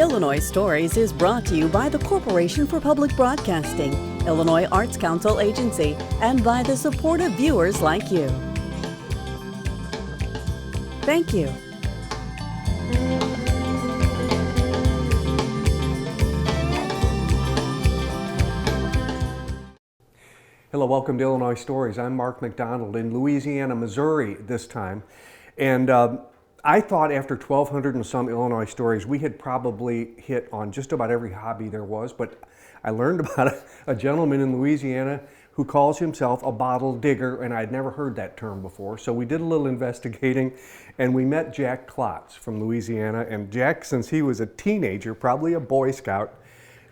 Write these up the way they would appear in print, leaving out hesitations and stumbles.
Illinois Stories is brought to you by the Corporation for Public Broadcasting, Illinois Arts Council Agency, and by the support of viewers like you. Thank you. Hello, welcome to Illinois Stories. I'm Mark McDonald in Louisiana, Missouri this time. And I thought after 1,200 and some Illinois stories, we had probably hit on just about every hobby there was, but I learned about a gentleman in Louisiana who calls himself a bottle digger, and I'd never heard that term before. So we did a little investigating, and we met Jack Klotz from Louisiana. And Jack, since he was a teenager, probably a Boy Scout,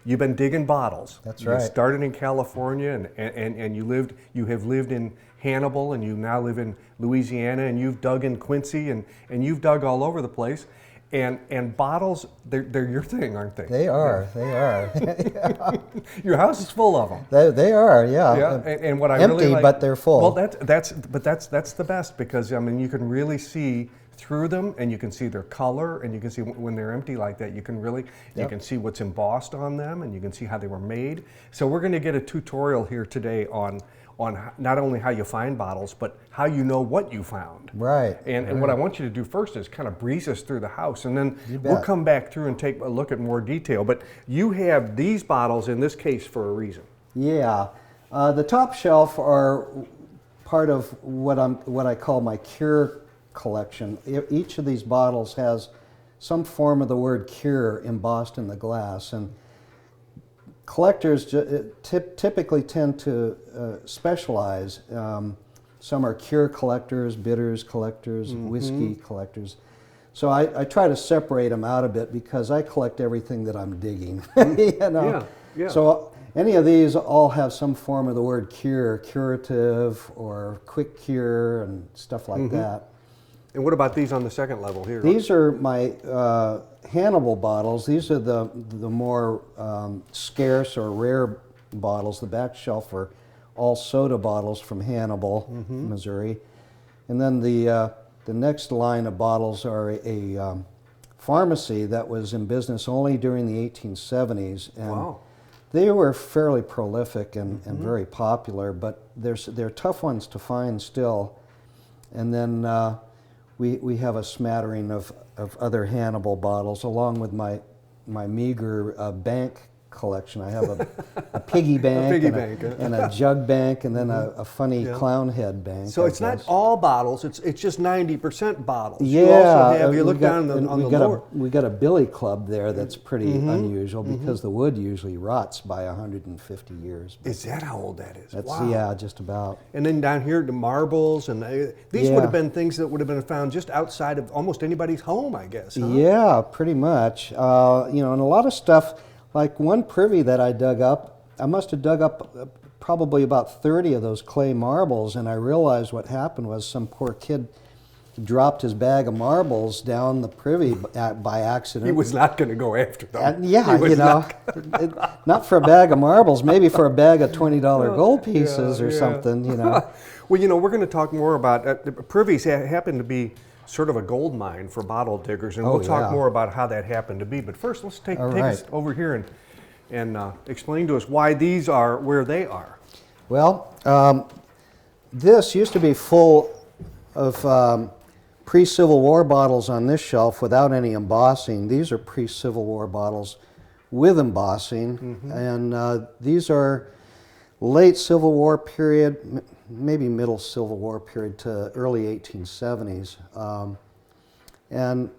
you've been digging bottles. That's right. You started in California, and you have lived in Hannibal, and you now live in Louisiana, and you've dug in Quincy, and you've dug all over the place. And bottles, they're your thing, aren't they? They are. They are. Your house is full of them. They are. Yeah. Yeah. And what I empty, really like, but they're full. Well, that's the best, because I mean you can really see through them, and you can see their color, and you can see when they're empty like that. You can really you can see what's embossed on them, and you can see how they were made. So we're going to get a tutorial here today on not only how you find bottles, but how you know what you found. Right. And what I want you to do first is kind of breeze us through the house, and then You we'll bet. come back through and take a look at more detail. But you have these bottles in this case for a reason. Yeah. The top shelf are part of what I call my cure collection. Each of these bottles has some form of the word cure embossed in the glass, and collectors typically tend to specialize. Some are cure collectors, bitters collectors, whiskey collectors. So I try to separate them out a bit, because I collect everything that I'm digging. You know? Yeah. So any of these all have some form of the word cure, curative, or quick cure, and stuff like that. And what about these on the second level here? These are my Hannibal bottles. These are the more scarce or rare bottles. The back shelf are all soda bottles from Hannibal, Missouri. And then the next line of bottles are a pharmacy that was in business only during the 1870s. And Wow. they were fairly prolific and very popular, but they're tough ones to find still. And then we have a smattering of other Hannibal bottles, along with my meager bank collection. I have a piggy bank, and a jug bank, and then a funny clown head bank. So it's not all bottles, it's just 90% bottles. Yeah. You also have, you look down on the lower. We got a billy club there that's pretty unusual, because the wood usually rots by 150 years. Is that how old that is? That's, wow. yeah, just about. And then down here, the marbles, and these would have been things that would have been found just outside of almost anybody's home, I guess. Huh? Yeah, pretty much. You know, and a lot of stuff, like one privy that I dug up, I must have dug up probably about 30 of those clay marbles, and I realized what happened was some poor kid dropped his bag of marbles down the privy by accident. He was not going to go after them. And yeah, you know, not for a bag of marbles, maybe for a bag of $20 gold pieces or something, you know. Well, you know, we're going to talk more about privies happen to be sort of a gold mine for bottle diggers, and we'll talk more about how that happened to be. But first, let's take us over here and explain to us why these are where they are. Well, this used to be full of pre-Civil War bottles on this shelf without any embossing. These are pre-Civil War bottles with embossing, and these are late Civil War period, maybe middle Civil War period to early 1870s. And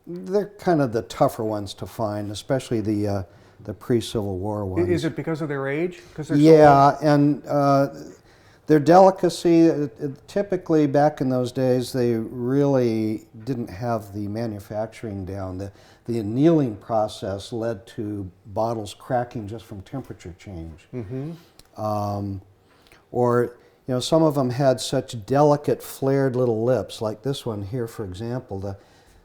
they're kind of the tougher ones to find, especially the pre-Civil War ones. Is it because of their age? Because they're yeah, and their delicacy, typically back in those days, they really didn't have the manufacturing down. The annealing process led to bottles cracking just from temperature change. Or, you know, some of them had such delicate, flared little lips, like this one here, for example.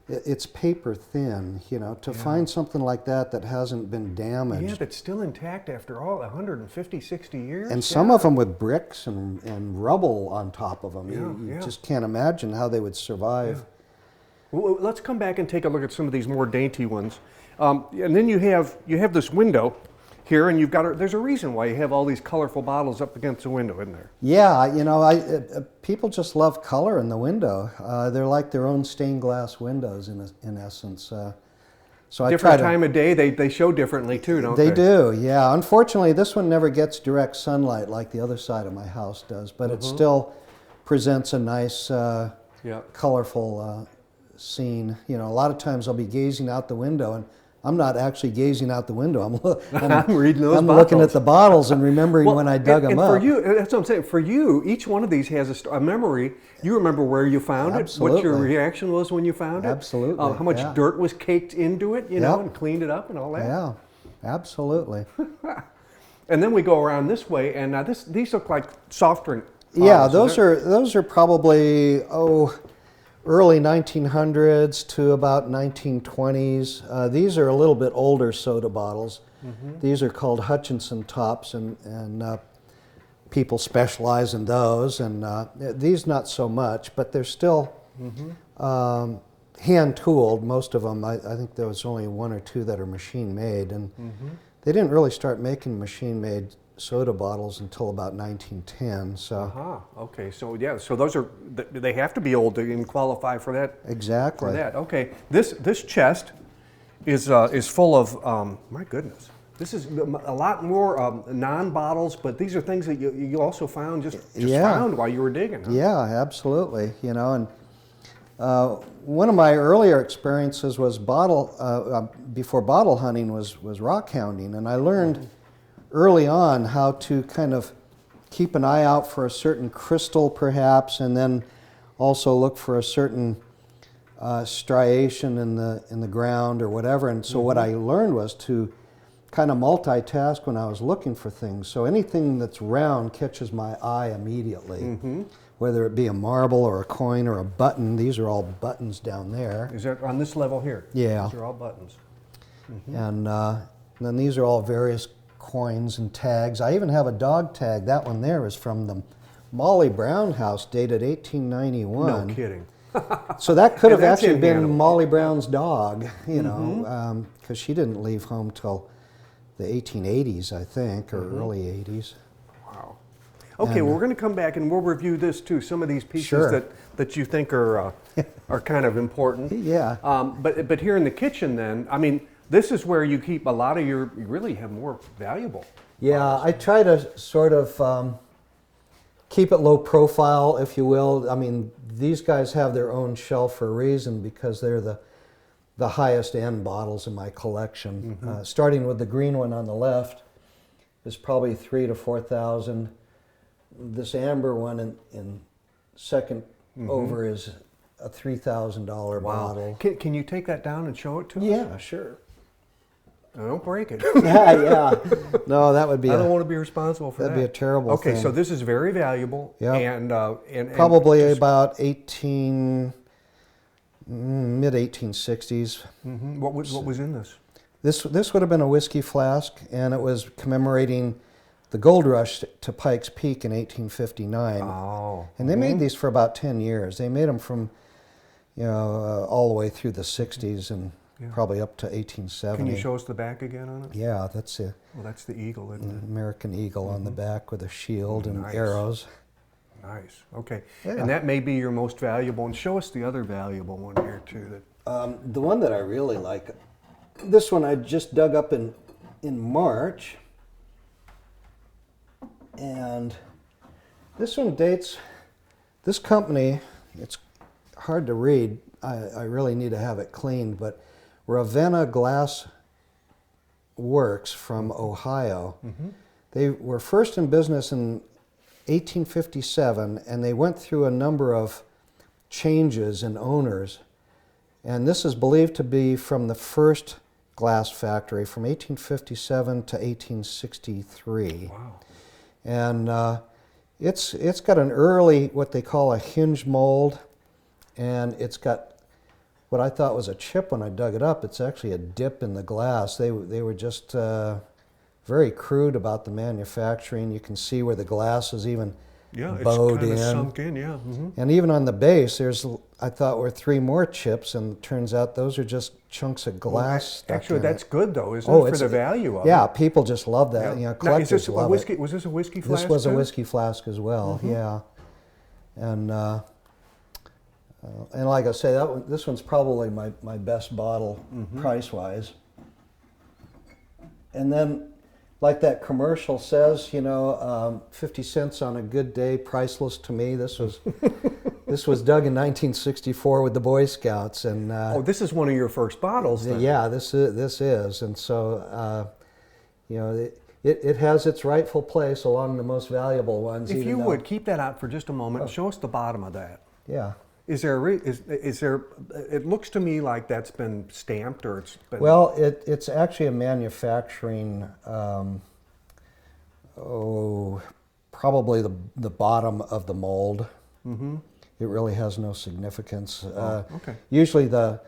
It's paper thin, you know, to find something like that that hasn't been damaged. Yeah, that's still intact after all 150, 60 years. And some of them with bricks and rubble on top of them. You just can't imagine how they would survive. Well, let's come back and take a look at some of these more dainty ones. And then you have this window here, and there's a reason why you have all these colorful bottles up against the window, isn't there? Yeah, you know, people just love color in the window. They're like their own stained glass windows in essence. So I Different time of day, they show differently too, don't they? They do, yeah. Unfortunately, this one never gets direct sunlight like the other side of my house does, but it still presents a nice, colorful scene. You know, a lot of times I'll be gazing out the window, and I'm not actually gazing out the window. I'm reading those I'm bottles. looking at the bottles and remembering when I dug them up. For you, that's what I'm saying. For you, each one of these has a memory. You remember where you found it, what your reaction was when you found it. Absolutely. How much dirt was caked into it, you know, and cleaned it up and all that. Yeah, absolutely. And then we go around this way, and these look like soft drink bottles. Yeah, those are probably early 1900s to about 1920s. These are a little bit older soda bottles. These are called Hutchinson tops, and people specialize in those. And these not so much, but they're still hand tooled. Most of them. I think there was only one or two that are machine made, and they didn't really start making machine made soda bottles until about 1910. So. Okay. So yeah. So those are they have to be old to even qualify for that. Exactly. For that. Okay. This chest is full of my goodness. This is a lot more non-bottles, but these are things that you also found just found while you were digging. Huh? Yeah, absolutely. You know, and one of my earlier experiences was before bottle hunting was rock hounding, and I learned early on how to kind of keep an eye out for a certain crystal perhaps, and then also look for a certain striation in the ground or whatever. And so what I learned was to kind of multitask when I was looking for things. So anything that's round catches my eye immediately, whether it be a marble or a coin or a button. These are all buttons down there. Is that on this level here? Yeah. These are all buttons. And then these are all various coins and tags. I even have a dog tag. That one there is from the Molly Brown house, dated 1891. No kidding. So that could have actually been animal. Molly Brown's dog, you know, because she didn't leave home till the 1880s, I think, or early 80s. Wow. Okay, well, we're going to come back and we'll review this too. Some of these pieces that you think are kind of important. Yeah. But here in the kitchen, then, I mean, this is where you keep a lot of you really have more valuable. Yeah, I try to sort of keep it low profile, if you will. I mean, these guys have their own shelf for a reason, because they're the highest end bottles in my collection. Starting with the green one on the left is probably 3,000 to 4,000. This amber one in second over is a $3,000 bottle. Can you take that down and show it to us? Yeah, sure. Don't break it. Yeah. No, that would be. I don't want to be responsible for that. That'd be a terrible thing. Okay, so this is very valuable. Yeah. And probably about mid 1860s. What was in this? This would have been a whiskey flask, and it was commemorating the gold rush to Pikes Peak in 1859. Oh. And they made these for about 10 years. They made them from, all the way through the 60s and probably up to 1870. Can you show us the back again on it? Yeah, that's Well, that's the eagle, isn't it? American eagle on the back with a shield and arrows. Nice. Okay. Yeah. And that may be your most valuable. And show us the other valuable one here too. The one that I really like, this one I just dug up in March, and this one dates. This company, it's hard to read. I really need to have it cleaned, but Ravenna Glass Works from Ohio. They were first in business in 1857, and they went through a number of changes in owners. And this is believed to be from the first glass factory from 1857 to 1863. Wow. And it's got an early, what they call a hinge mold, and it's got what I thought was a chip when I dug it up. It's actually a dip in the glass. They were just very crude about the manufacturing. You can see where the glass is even Yeah, bowed it's kind in. of sunk in, yeah. And even on the base, I thought were 3 more chips, and it turns out those are just chunks of glass stuck Actually, in that's it. good though, isn't it, for the value of it? Yeah, people just love that. Yeah. Now, Collectors love it. Was this a whiskey flask? This was a too? whiskey flask as well, yeah. And like I say, this one's probably my best bottle price-wise. And then, like that commercial says, 50 cents on a good day, priceless to me. This was dug in 1964 with the Boy Scouts, and this is one of your first bottles, then. yeah, this is, and so it has its rightful place along the most valuable ones. If you would keep that out for just a moment, show us the bottom of that. Yeah. Is there it looks to me like that's been stamped, or it's been... Well, it's actually a manufacturing, probably the bottom of the mold. It really has no significance. Okay. Usually the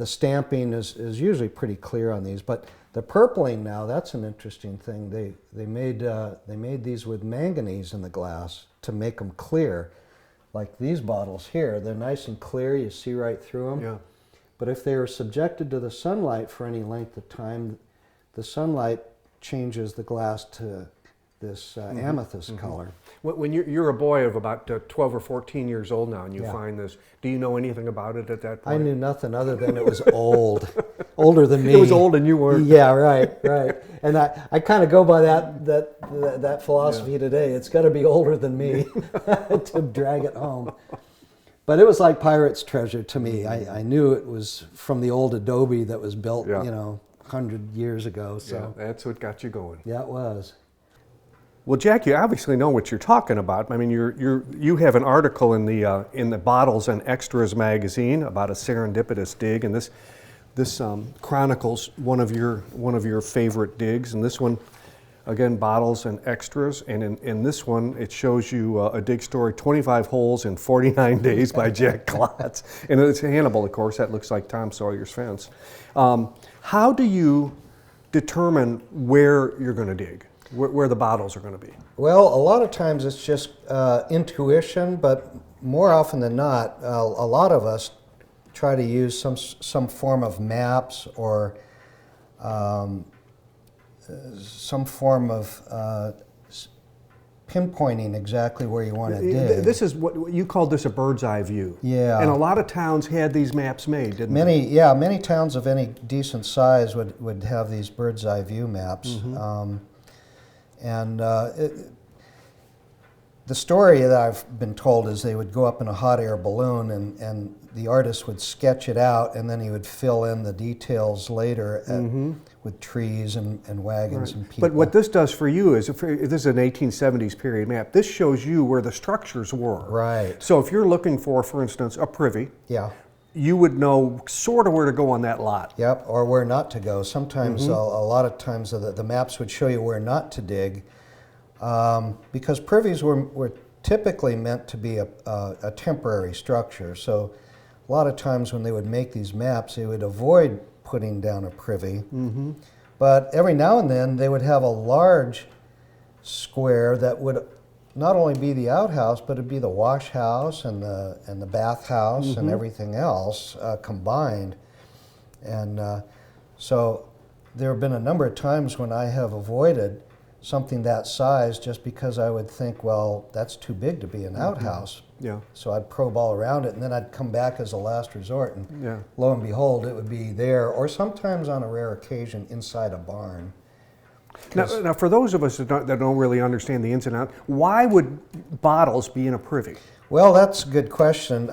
stamping is usually pretty clear on these, but the purpling now, that's an interesting thing. They made these with manganese in the glass to make them clear. Like these bottles here, they're nice and clear, you see right through them. Yeah. But if they are subjected to the sunlight for any length of time, the sunlight changes the glass to this amethyst color. When you're a boy of about 12 or 14 years old now, and you Yeah. find this, do you know anything about it at that point? I knew nothing other than it was old, older than me. It was old and you weren't. Yeah, right. And I kind of go by that philosophy today. It's got to be older than me to drag it home. But it was like pirate's treasure to me. I knew it was from the old adobe that was built, 100 years ago. So yeah, that's what got you going. yeah, it was. Well, Jack, you obviously know what you're talking about. I mean, you have an article in the Bottles and Extras magazine about a serendipitous dig, and this chronicles one of your favorite digs. And this one, again, Bottles and Extras, and in this one, it shows you a dig story, 25 holes in 49 days by Jack Klotz, and it's Hannibal, of course. That looks like Tom Sawyer's Fence. How do you determine where you're going to dig? Where the bottles are going to be? Well, a lot of times it's just intuition, but more often than not, a lot of us try to use some form of maps or some form of pinpointing exactly where you want to dig. This is what you called this a bird's eye view. Yeah. And a lot of towns had these maps made, didn't they? Many towns of any decent size would have these bird's eye view maps. The story that I've been told is they would go up in a hot air balloon and the artist would sketch it out, and then he would fill in the details later with trees and wagons and people. But what this does for you is, this is an 1870s period map, this shows you where the structures were. Right. So if you're looking for instance, a privy, Yeah. you would know sort of where to go on that lot. Yep, or where not to go. Sometimes, a lot of times, the maps would show you where not to dig, because privies were typically meant to be a temporary structure. So a lot of times when they would make these maps, they would avoid putting down a privy. But every now and then, they would have a large square that would not only be the outhouse, but it'd be the wash house and the bath house and everything else combined. And so there have been a number of times when I have avoided something that size just because I would think, well, that's too big to be an outhouse. Yeah. So I'd probe all around it, and then I'd come back as a last resort, and Yeah. lo and behold, it would be there, or sometimes on a rare occasion inside a barn. Now, for those of us that don't really understand the ins and outs, why would bottles be in a privy? Well, that's a good question.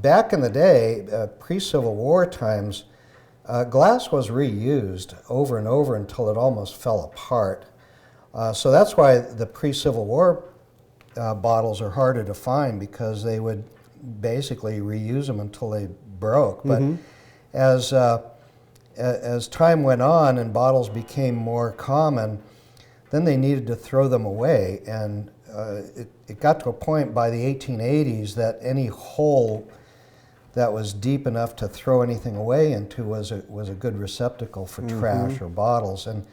Back in the day, pre-Civil War times, glass was reused over and over until it almost fell apart. So that's why the pre-Civil War bottles are harder to find, because they would basically reuse them until they broke. But as time went on and bottles became more common, then they needed to throw them away. And it got to a point by the 1880s that any hole that was deep enough to throw anything away into was a good receptacle for trash or bottles. And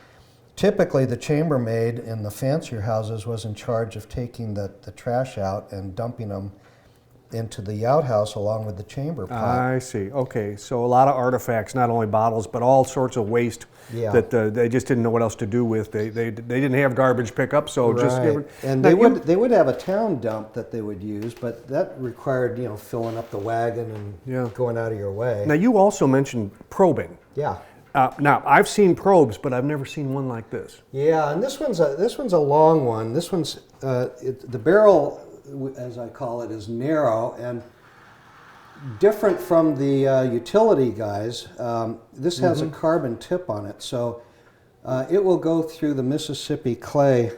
typically the chambermaid in the fancier houses was in charge of taking the trash out and dumping them into the outhouse along with the chamber pot. I see. Okay, so a lot of artifacts, not only bottles, but all sorts of waste that they just didn't know what else to do with. They didn't have garbage pickup, so just give it. And they would have a town dump that they would use, but that required filling up the wagon and going out of your way. Now you also mentioned probing. Yeah. Now I've seen probes, but I've never seen one like this. Yeah, and this one's a long one. This one's the barrel, as I call it, is narrow and different from the utility guys. This has a carbon tip on it, so it will go through the Mississippi clay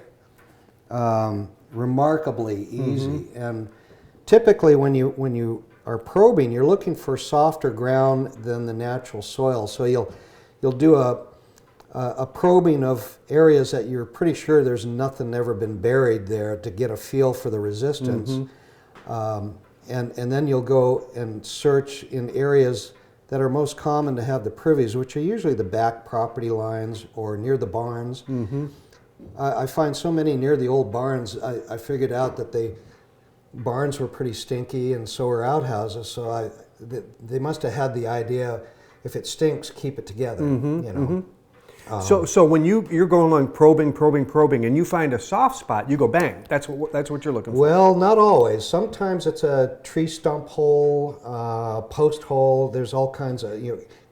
remarkably easy. And typically, when you are probing, you're looking for softer ground than the natural soil. So you'll do a probing of areas that you're pretty sure there's nothing ever been buried there to get a feel for the resistance. And then you'll go and search in areas that are most common to have the privies, which are usually the back property lines or near the barns. I find so many near the old barns. I figured out that barns were pretty stinky, and so were outhouses. So they must have had the idea, if it stinks, keep it together. So when you're going on probing, and you find a soft spot, you go bang. That's what you're looking for. Well, not always. Sometimes it's a tree stump hole, post hole. There's all kinds of,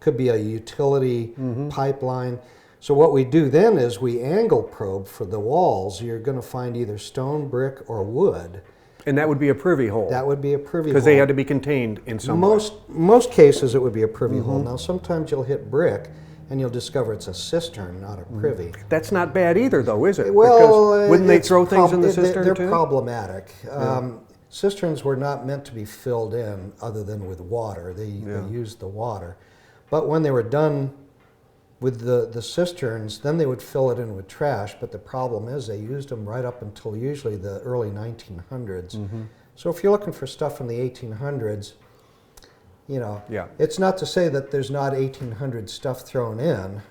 could be a utility pipeline. So what we do then is we angle probe for the walls. You're going to find either stone, brick, or wood. And that would be a privy hole. That would be a privy hole. Because they had to be contained in some way. Most cases it would be a privy hole. Now sometimes you'll hit brick and you'll discover it's a cistern, not a privy. That's not bad either, though, is it? Well, because wouldn't they throw things in the cistern they're too? problematic. Cisterns were not meant to be filled in other than with water. They used the water. But when they were done with the cisterns, then they would fill it in with trash. But the problem is they used them right up until usually the early 1900s. So if you're looking for stuff from the 1800s, it's not to say that there's not 1800 stuff thrown in.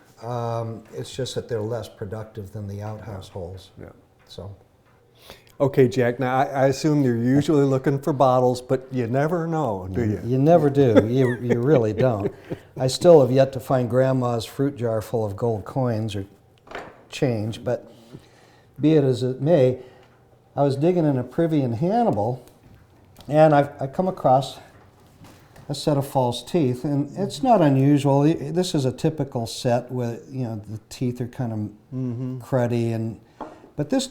It's just that they're less productive than the outhouse holes. So. Okay, Jack, now I assume you're usually looking for bottles, but you never know, do you? You never do. You really don't. I still have yet to find Grandma's fruit jar full of gold coins or change, but be it as it may, I was digging in a privy in Hannibal, and I come across a set of false teeth, and it's not unusual. This is a typical set where the teeth are kind of cruddy, but this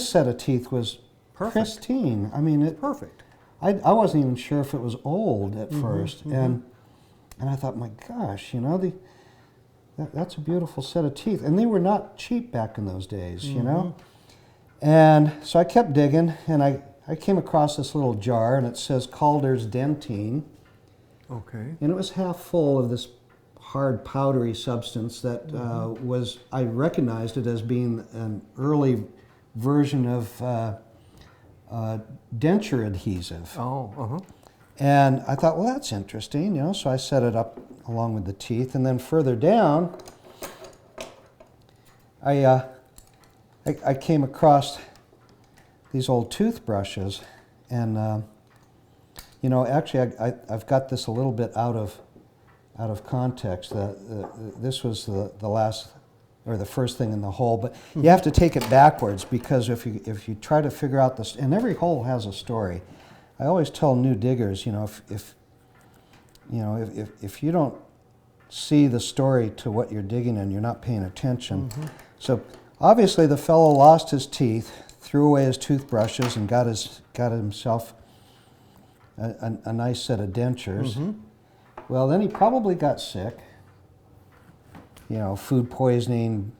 set of teeth was pristine. I mean, perfect. I wasn't even sure if it was old at first, and I thought, my gosh, that's a beautiful set of teeth, and they were not cheap back in those days, And so I kept digging, and I came across this little jar, and it says Calder's Dentine. Okay. And it was half full of this hard powdery substance that I recognized it as being an early version of denture adhesive. And I thought, well, that's interesting, so I set it up along with the teeth. And then further down, I came across these old toothbrushes, and actually, I've got this a little bit out of context. This was the last or the first thing in the hole, but you have to take it backwards, because if you try to figure out this, and every hole has a story. I always tell new diggers, if you don't see the story to what you're digging in, you're not paying attention. So obviously, the fellow lost his teeth, threw away his toothbrushes, and got himself a nice set of dentures. Well, then he probably got sick. Food poisoning,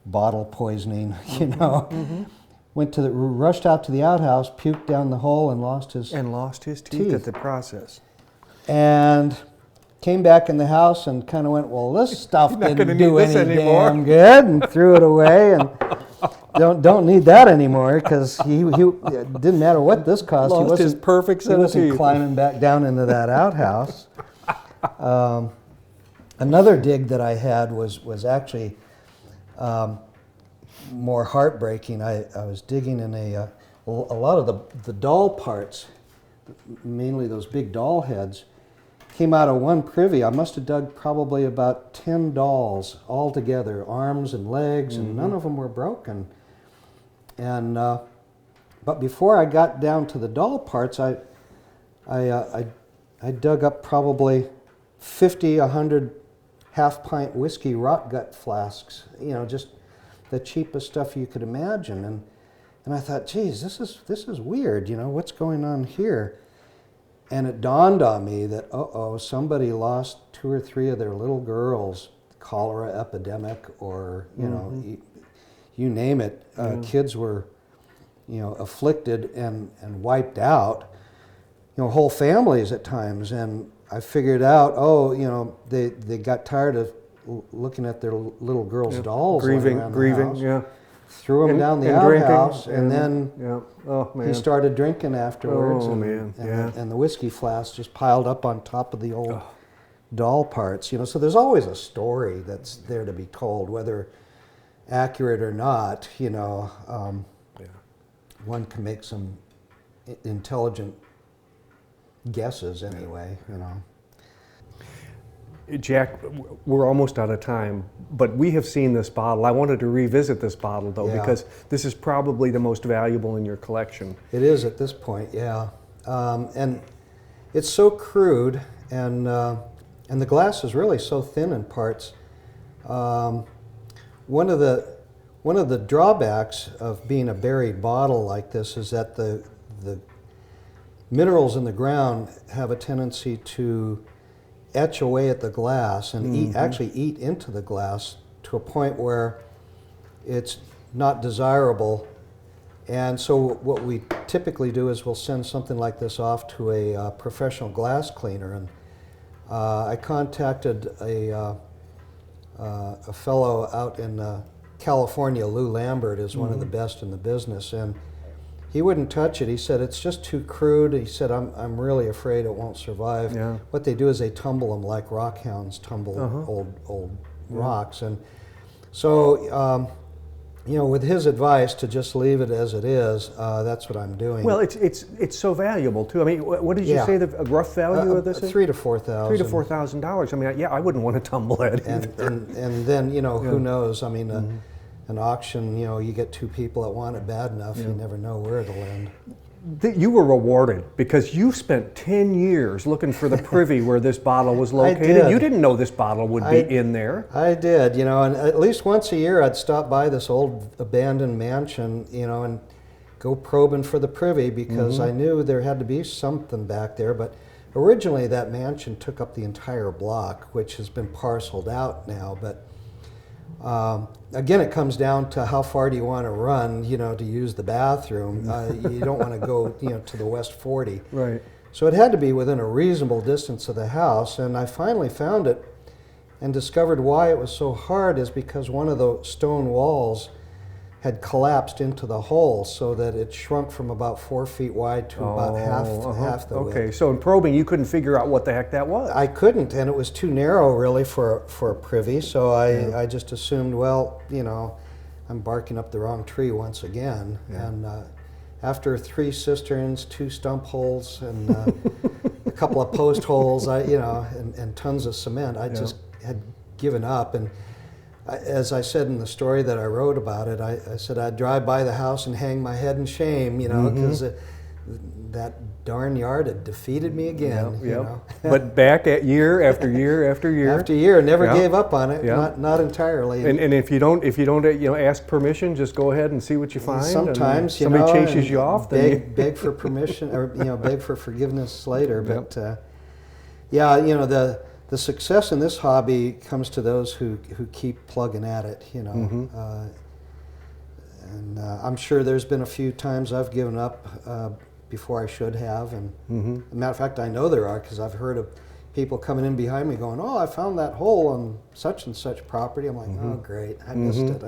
bottle poisoning, rushed out to the outhouse, puked down the hole, and lost his teeth at the process. And came back in the house and kind of went, well, this stuff didn't do any damn anymore. good, and threw it away, and don't need that anymore, because he it didn't matter what this cost. Lost his perfect set of teeth. He wasn't climbing back down into that outhouse. Another dig that I had was actually more heartbreaking. I was digging in a lot of the doll parts, mainly those big doll heads, came out of one privy. I must have dug probably about 10 dolls all together, arms and legs, and none of them were broken. And but before I got down to the doll parts, I dug up probably 50, 100 half-pint whiskey rock gut flasks. You know, just the cheapest stuff you could imagine. And I thought, geez, this is weird. You know, what's going on here? And it dawned on me that, somebody lost 2 or 3 of their little girls, cholera epidemic, or, you know, you name it. Kids were, you know, afflicted and wiped out, you know, whole families at times. And I figured out, you know, they got tired of looking at their little girls' dolls grieving, around the house, yeah. threw them down the outhouse, and then man. he started drinking afterwards. Yeah. And the whiskey flask just piled up on top of the old doll parts. You know, so there's always a story that's there to be told, whether accurate or not. You know, one can make some intelligent guesses anyway. You know. Jack, we're almost out of time, but we have seen this bottle. I wanted to revisit this bottle, though, because this is probably the most valuable in your collection. It is at this point, yeah. And it's so crude, and the glass is really so thin in parts. One of the drawbacks of being a buried bottle like this is that the minerals in the ground have a tendency to etch away at the glass and actually eat into the glass to a point where it's not desirable. And so what we typically do is we'll send something like this off to a professional glass cleaner. And I contacted a fellow out in California. Lou Lambert is one of the best in the business, and he wouldn't touch it. He said, it's just too crude. He said, I'm really afraid it won't survive. Yeah. What they do is they tumble them like rock hounds tumble old rocks. And so, you know, with his advice to just leave it as it is, that's what I'm doing. Well, it's so valuable, too. I mean, what did you say the rough value of this is? $3,000 to $4,000. $3,000 to $4,000. I mean, I wouldn't want to tumble that either. And then, you know, who knows? I mean, an auction, you know, you get 2 people that want it bad enough, you never know where it'll end. You were rewarded because you spent 10 years looking for the privy where this bottle was located. I did. You didn't know this bottle would be in there. I did, you know, and at least once a year I'd stop by this old abandoned mansion, you know, and go probing for the privy because I knew there had to be something back there. But originally that mansion took up the entire block, which has been parceled out now. But again, it comes down to how far do you want to run, you know, to use the bathroom. You don't want to go, you know, to the West 40. Right. So it had to be within a reasonable distance of the house, and I finally found it and discovered why it was so hard is because one of the stone walls had collapsed into the hole so that it shrunk from about 4 feet wide to about half the width. Okay, so in probing you couldn't figure out what the heck that was. I couldn't, and it was too narrow really for a privy, so I just assumed, well, you know, I'm barking up the wrong tree once again. And after 3 cisterns, 2 stump holes, and a couple of post holes, and tons of cement, I just had given up. And as I said in the story that I wrote about it, I said I'd drive by the house and hang my head in shame, you know, because that darn yard had defeated me again. You know? But back at year after year after year. After year, never gave up on it, not entirely. And if you don't ask permission, just go ahead and see what you find. Sometimes somebody chases you off, then beg for permission or beg for forgiveness later. But the success in this hobby comes to those who keep plugging at it, you know. And I'm sure there's been a few times I've given up before I should have. And as a matter of fact, I know there are because I've heard of people coming in behind me going, "Oh, I found that hole on such and such property." I'm like, "Oh, great, I missed it."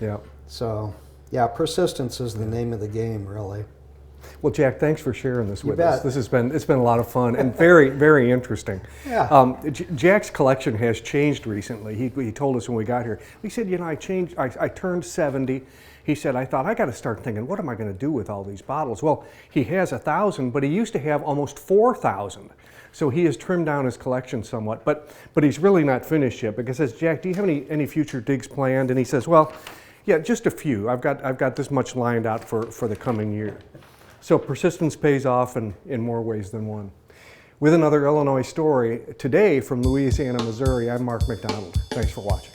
Yeah. So, yeah, persistence is the name of the game, really. Well, Jack, thanks for sharing this with bet. us. It's been a lot of fun and very, very interesting. Yeah. Jack's collection has changed recently. He told us when we got here. He said, you know, I turned 70. He said, I thought I got to start thinking, what am I going to do with all these bottles? Well, he has 1,000, but he used to have almost 4,000. So he has trimmed down his collection somewhat, but he's really not finished yet, because I says, Jack, do you have any future digs planned? And he says, well, yeah, just a few. I've got this much lined out for the coming year. So persistence pays off in more ways than one. With another Illinois story, today from Louisiana, Missouri, I'm Mark McDonald. Thanks for watching.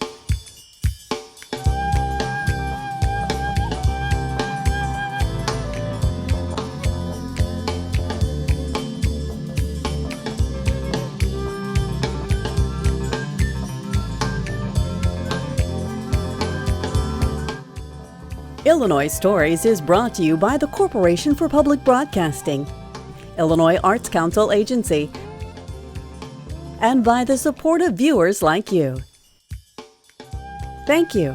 Illinois Stories is brought to you by the Corporation for Public Broadcasting, Illinois Arts Council Agency, and by the support of viewers like you. Thank you.